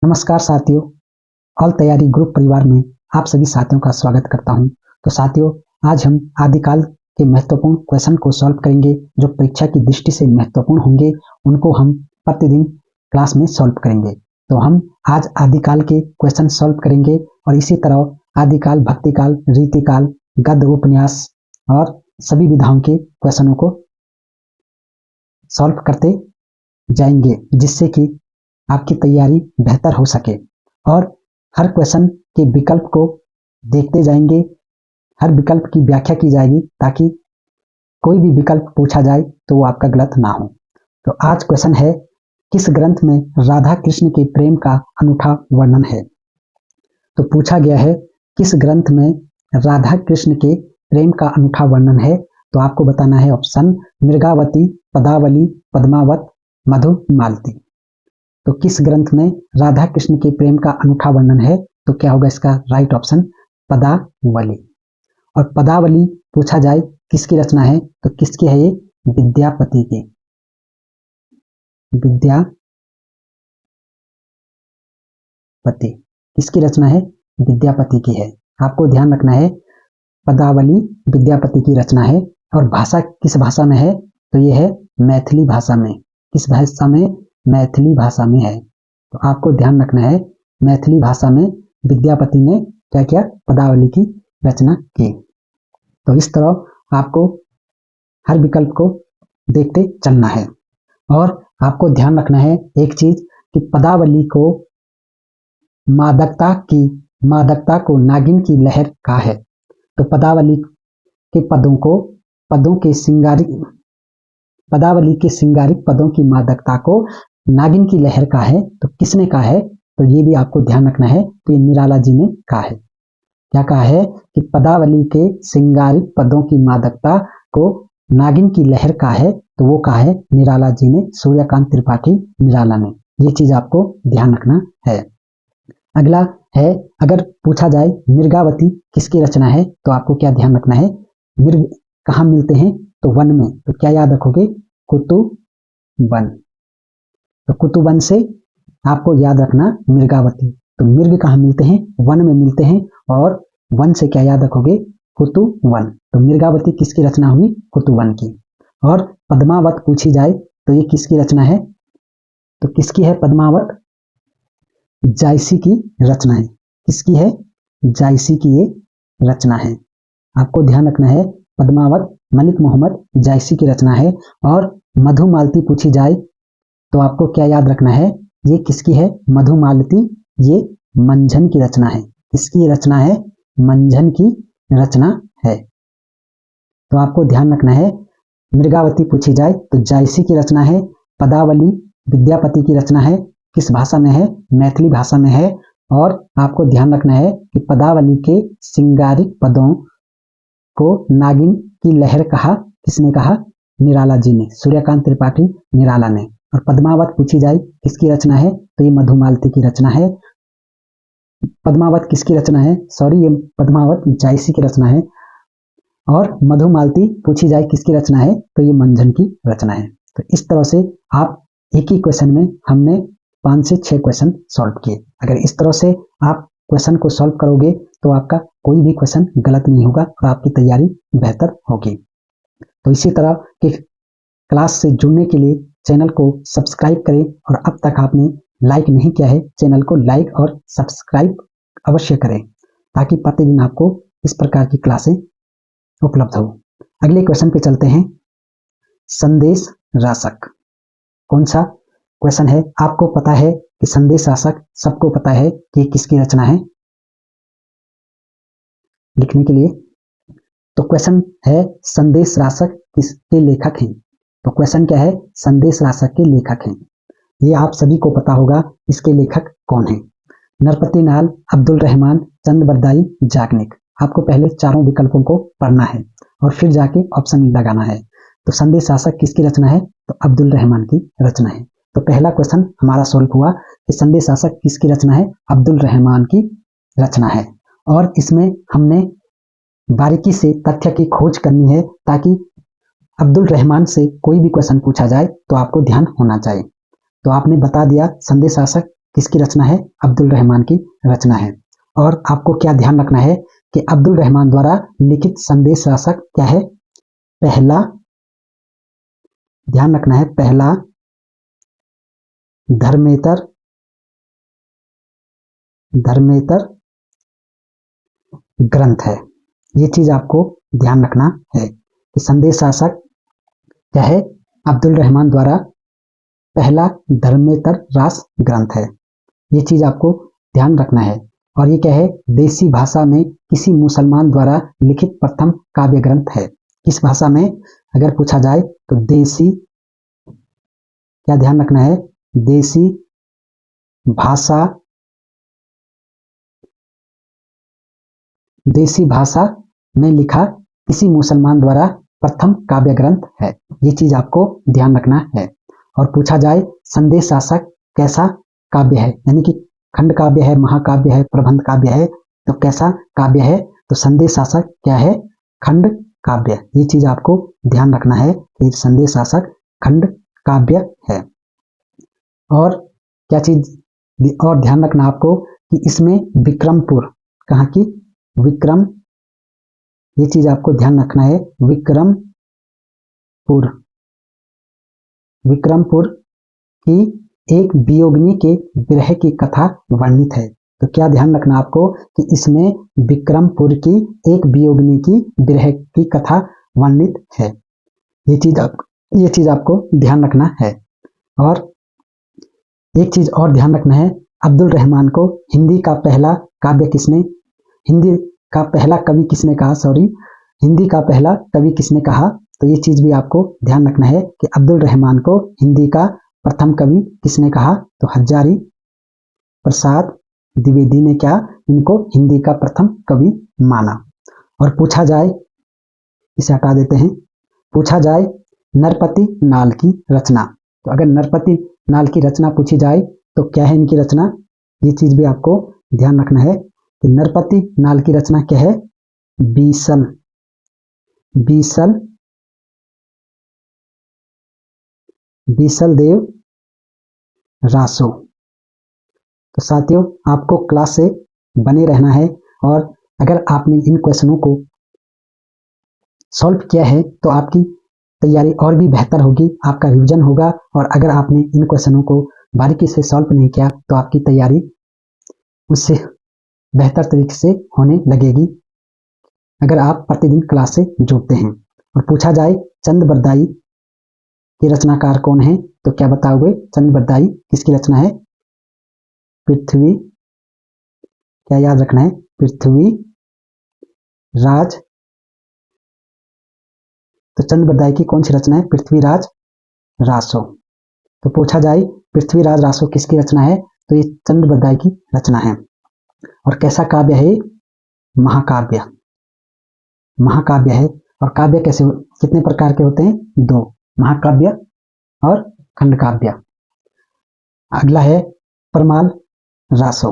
नमस्कार साथियों, ऑल तैयारी ग्रुप परिवार में आप सभी साथियों का स्वागत करता हूं। तो साथियों, आज हम आदिकाल के महत्वपूर्ण क्वेश्चन को सॉल्व करेंगे जो परीक्षा की दृष्टि से महत्वपूर्ण होंगे। उनको हम प्रतिदिन क्लास में सॉल्व करेंगे। तो हम आज आदिकाल के क्वेश्चन सॉल्व करेंगे और इसी तरह आदिकाल, भक्तिकाल, रीतिकाल, गद्य, उपन्यास और सभी विधाओं के क्वेश्चनों को सॉल्व करते जाएंगे, जिससे कि आपकी तैयारी बेहतर हो सके। और हर क्वेश्चन के विकल्प को देखते जाएंगे, हर विकल्प की व्याख्या की जाएगी ताकि कोई भी विकल्प पूछा जाए तो वो आपका गलत ना हो। तो आज क्वेश्चन है, किस ग्रंथ में राधा कृष्ण के प्रेम का अनूठा वर्णन है। तो पूछा गया है किस ग्रंथ में राधा कृष्ण के प्रेम का अनूठा वर्णन है। तो आपको बताना है ऑप्शन मृगावती, पदावली, पद्मावत, मधुमालती। तो किस ग्रंथ में राधा कृष्ण के प्रेम का अनूठा वर्णन है। तो क्या होगा इसका राइट ऑप्शन पदावली। और पदावली पूछा जाए किसकी रचना है, तो किसकी है ये, विद्यापति की। विद्यापति किसकी रचना है, विद्यापति की है। आपको ध्यान रखना है पदावली विद्यापति की रचना है। और भाषा किस भाषा में है, तो ये है मैथिली भाषा में। किस भाषा में, मैथिली भाषा में है। तो आपको ध्यान रखना है मैथिली भाषा में विद्यापति ने क्या किया, पदावली की रचना की। तो इस तरह आपको हर विकल्प को देखते चलना है। और आपको ध्यान रखना है एक चीज कि पदावली को मादकता को नागिन की लहर कहा है। तो पदावली के पदावली के सिंगारिक पदों की मादकता को नागिन की लहर का है। तो किसने कहा है, तो ये भी आपको ध्यान रखना है। तो ये निराला जी ने कहा है। क्या कहा है कि पदावली के सिंगारिक पदों की मादकता को नागिन की लहर का है। तो वो कहा है निराला जी ने, सूर्यकांत त्रिपाठी निराला ने। ये चीज आपको ध्यान रखना है। अगला है, अगर पूछा जाए मृगावती किसकी रचना है, तो आपको क्या ध्यान रखना है, मृग कहाँ मिलते हैं, तो वन में। तो क्या याद रखोगे, कुतुवन। तो कुतुवन से आपको याद रखना मृगावती। तो मृग कहाँ मिलते हैं, वन में मिलते हैं। और वन से क्या याद रखोगे, कुतुवन। तो मृगावती किसकी रचना हुई, कुतुवन की। और पद्मावत पूछी जाए तो ये किसकी रचना है, तो किसकी है पद्मावत, जायसी की रचना है। किसकी है, जायसी की ये रचना है। आपको ध्यान रखना है पद्मावत मलिक मोहम्मद जायसी की रचना है। और मधुमालती पूछी जाए तो आपको क्या याद रखना है, ये किसकी है, मधुमालती ये मंझन की रचना है। किसकी रचना है, मंझन की रचना है। तो आपको ध्यान रखना है मृगावती पूछी जाए तो जायसी की रचना है। पदावली विद्यापति की रचना है। किस भाषा में है, मैथिली भाषा में है। और आपको ध्यान रखना है कि पदावली के सिंगारिक पदों को नागिन की लहर कहा, किसने कहा, निराला जी ने, सूर्यकांत त्रिपाठी निराला ने। और पद्मावत पूछी जाए किसकी रचना है, तो ये मधुमालती की रचना है। पद्मावत किसकी रचना है, सॉरी ये पद्मावत जायसी की रचना है। और मधुमालती पूछी जाए किसकी रचना है, तो ये मंझन की रचना है। तो इस तरह से आप एक ही क्वेश्चन में हमने 5 से 6 क्वेश्चन सॉल्व किए। अगर इस तरह से आप क्वेश्चन को सॉल्व करोगे तो आपका कोई भी क्वेश्चन गलत नहीं होगा और आपकी तैयारी बेहतर होगी। तो इसी तरह के क्लास से जुड़ने के लिए चैनल को सब्सक्राइब करें। और अब तक आपने लाइक नहीं किया है, चैनल को लाइक और सब्सक्राइब अवश्य करें ताकि प्रतिदिन आपको इस प्रकार की क्लासें उपलब्ध हो। अगले क्वेश्चन पे चलते हैं। संदेश राशक कौन सा क्वेश्चन है, आपको पता है कि संदेश राशक सबको पता है कि किसकी रचना है, लिखने के लिए। तो क्वेश्चन है संदेश राशक किसके लेखक हैं। तो क्वेश्चन क्या है, संदेश राशक के लेखक हैं। ये आप सभी को पता होगा इसके लेखक कौन है, नरपति नाल, अब्दुल रहमान, चंद बरदाई, याग्निक। आपको पहले चारों विकल्पों को पढ़ना है और फिर जाके ऑप्शन लगाना है। तो संदेश राशक किसकी रचना है, तो अब्दुल रहमान की रचना है। तो पहला क्वेश्चन हमारा सॉल्व हुआ कि संदेश राशक किसकी रचना है, अब्दुल रहमान की रचना है। और इसमें हमने बारीकी से तथ्य की खोज करनी है ताकि अब्दुल रहमान से कोई भी क्वेश्चन पूछा जाए तो आपको ध्यान होना चाहिए। तो आपने बता दिया संदेश राशक किसकी रचना है? अब्दुल रहमान की रचना है। और आपको क्या ध्यान रखना है कि अब्दुल रहमान द्वारा लिखित संदेश शासक क्या है? पहला, ध्यान रखना है, पहला धर्मेतर ग्रंथ है। ये चीज आपको ध्यान रखना है कि संदेश शासक क्या है? अब्दुल रहमान द्वारा पहला धर्मेतर रास ग्रंथ है। ये चीज आपको ध्यान रखना है। और ये क्या है? देसी भाषा में किसी मुसलमान द्वारा लिखित प्रथम काव्य ग्रंथ है। किस भाषा में अगर पूछा जाए तो देसी, क्या ध्यान रखना है? देसी भाषा में लिखा किसी मुसलमान द्वारा प्रथम काव्य ग्रंथ है। ये चीज आपको ध्यान रखना है। और पूछा जाए संदेश शासक कैसा काव्य है, यानी कि खंड काव्य है, महाकाव्य है, प्रबंध काव्य है, तो कैसा काव्य है? तो संदेश शासक क्या है? खंड काव्य। ये चीज आपको ध्यान रखना है कि संदेश शासक खंड काव्य है। और क्या चीज और ध्यान रखना आपको कि इसमें विक्रमपुर, कहाँ की? विक्रम, ये चीज आपको ध्यान रखना है, विक्रमपुर की एक वियोगिनी के विरह की कथा वर्णित है। तो क्या ध्यान रखना आपको कि इसमें विक्रमपुर की एक वियोगिनी की विरह की कथा वर्णित है। ये चीज आपको ध्यान रखना है। और एक चीज और ध्यान रखना है, अब्दुल रहमान को हिंदी का पहला कवि किसने कहा? तो ये चीज भी आपको ध्यान रखना है कि अब्दुल रहमान को हिंदी का प्रथम कवि किसने कहा? तो हजारी प्रसाद द्विवेदी ने क्या इनको हिंदी का प्रथम कवि माना। और पूछा जाए, इसे हटा देते हैं, पूछा जाए नरपति नाल की रचना, तो अगर नरपति नाल की रचना पूछी जाए तो क्या है इनकी रचना? ये चीज भी आपको ध्यान रखना है कि नरपति नाल की रचना क्या है? बीसल देव रासो। तो साथियों, आपको क्लास से बने रहना है। और अगर आपने इन क्वेश्चनों को सॉल्व किया है तो आपकी तैयारी और भी बेहतर होगी, आपका रिवीजन होगा। और अगर आपने इन क्वेश्चनों को बारीकी से सॉल्व नहीं किया तो आपकी तैयारी उससे बेहतर तरीके से होने लगेगी अगर आप प्रतिदिन क्लास से जुड़ते हैं। और पूछा जाए चंद-बरदाई के रचनाकार कौन है, तो क्या बताओगे? चंद-बरदाई किसकी रचना है? पृथ्वी, क्या याद रखना है? पृथ्वीराज। तो चंद-बरदाई की कौन सी रचना है? पृथ्वीराज रासो। तो पूछा जाए पृथ्वीराज रासो किसकी रचना है, तो ये चंद-बरदाई की रचना है। और कैसा काव्य है? महाकाव्य है। और काव्य कैसे, कितने प्रकार के होते हैं? 2, महाकाव्य और खंड काव्य। अगला है परमाल रासो।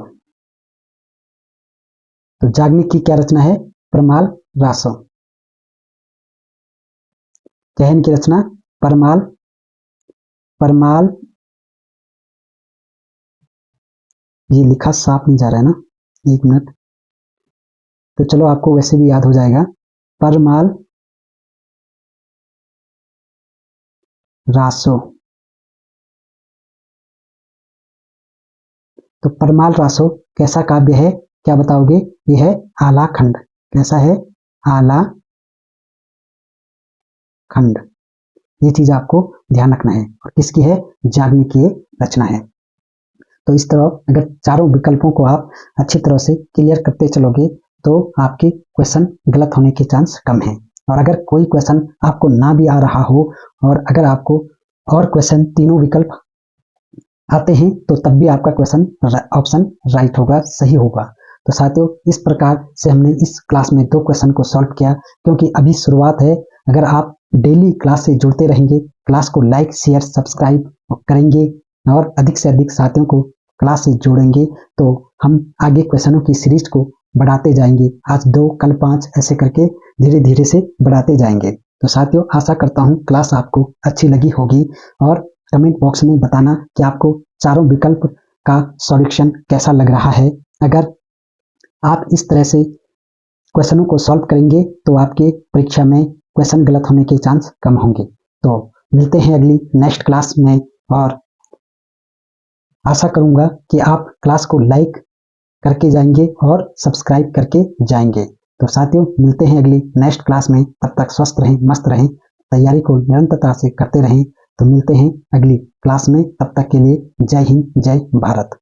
तो याज्ञनिक की क्या रचना है? परमाल रासो। क्या है इनकी रचना? परमाल, ये लिखा साफ नहीं जा रहा है ना, 1 मिनट। तो चलो आपको वैसे भी याद हो जाएगा, परमाल रासो। तो परमाल रासो कैसा काव्य है, क्या बताओगे? यह है आला खंड। कैसा है? आला खंड। ये चीज आपको ध्यान रखना है। और किसकी है? याज्ञनिक की रचना है। तो इस तरह अगर चारों विकल्पों को आप अच्छी तरह से क्लियर करते चलोगे तो आपके क्वेश्चन गलत होने के चांस कम है। और अगर कोई क्वेश्चन आपको ना भी आ रहा हो और अगर आपको और क्वेश्चन तीनों विकल्प आते हैं तो तब भी आपका क्वेश्चन ऑप्शन राइट होगा, सही होगा। तो साथियों, इस प्रकार से हमने इस क्लास में 2 क्वेश्चन को सॉल्व किया। क्योंकि अभी शुरुआत है, अगर आप डेली क्लास से जुड़ते रहेंगे, क्लास को लाइक शेयर सब्सक्राइब करेंगे और अधिक से अधिक साथियों को क्लास से जोड़ेंगे तो हम आगे क्वेश्चनों की सीरीज को बढ़ाते जाएंगे। आज 2, कल 5, ऐसे करके धीरे धीरे से बढ़ाते जाएंगे। तो साथियों, आशा करता हूँ क्लास आपको अच्छी लगी होगी और कमेंट बॉक्स में बताना कि आपको चारों विकल्प का सॉल्यूशन कैसा लग रहा है। अगर आप इस तरह से क्वेश्चनों को सॉल्व करेंगे तो आपके परीक्षा में क्वेश्चन गलत होने के चांस कम होंगे। तो मिलते हैं अगली नेक्स्ट क्लास में, और आशा करूंगा कि आप क्लास को लाइक करके जाएंगे और सब्सक्राइब करके जाएंगे। तो साथियों, मिलते हैं अगली नेक्स्ट क्लास में। तब तक स्वस्थ रहें, मस्त रहें, तैयारी को निरंतरता से करते रहें। तो मिलते हैं अगली क्लास में, तब तक के लिए जय हिंद, जय भारत।